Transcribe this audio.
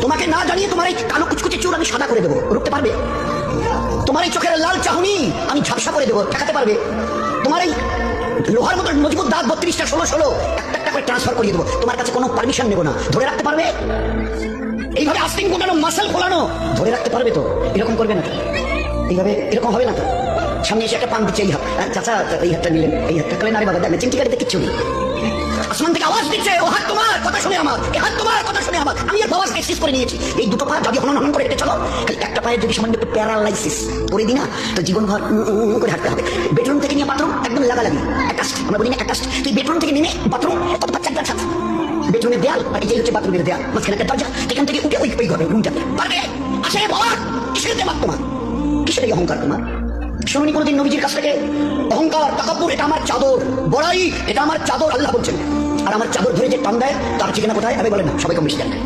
তোমাকে না জানিয়ে তোমার এই কালো কুচকুচে চুল আমি সাদা করে দেবো, রুখতে পারবে? তোমার এই চোখের লাল চাহনি আমি ঝাপসা করে দেবো, ঠেকাতে পারবে? তোমার এই লোহার মতো মজবুত দাঁত 32টা 16 একটা একটা করে ট্রান্সফার করিয়ে দেবো, তোমার কাছে কোনো পারমিশন নেবো না, ধরে রাখতে পারবে? এইভাবে আস্তিন কোটানো, মাসেল খোলানো ধরে রাখতে পারবে তো? এরকম করবে না তো? এইভাবে এরকম হবে না তো? সামনে এসে একটা পান দিচ্ছে, এই হাত, চাচা এই হাতটা নিলেন, এই হাতটা কালেন, আরে বাবা দেখবেন চিমটি কাটিতে কিচ্ছু নেই, আসমান থেকে আওয়াজ দিচ্ছে, ও হাত তোমার কথা শুনে আমার, এ হাত তোমার কথা শুনে আমার, আমি এর বাবা এক্সিস করে নিয়েছি। এই দুটো পা যদি হনন করে হেঁটে চলো, একটা পায়ের যদি সামান্য একটু প্যারালাইসিস করে দিই না, তো জীবনভর করে হাঁটতে হবে। বেডরুম থেকে নিয়ে বাথরুম একদম লাগালাগি, অ্যাটাচড, আমরা বলি না অ্যাটাচড। তুই বেডরুম থেকে নেমে বাথরুম কত বাচ্চার ছাদ, বেডরুমের দেয়াল আর এই যে হচ্ছে বাথরুমের দেয়াল, মাঝখানে একটা দরজা, এখান থেকে উঠে ওই ঘরে রুমটা পারবে? আসে বাবা, কিসের দেবাক তোমার, কিসের এই অহংকার তোমার? শুনুনি কোনোদিন নবীজির কাছ থেকে অহংকার, তাকাব্বুর, এটা আমার চাদর, বড়াই এটা আমার চাদর, আল্লাহ বলছেন। আর আমার চাদর ধরে যে টান দেয় তার ঠিকানা কোথায়? আমি বলেন না, সবাই কম বেশি জানে।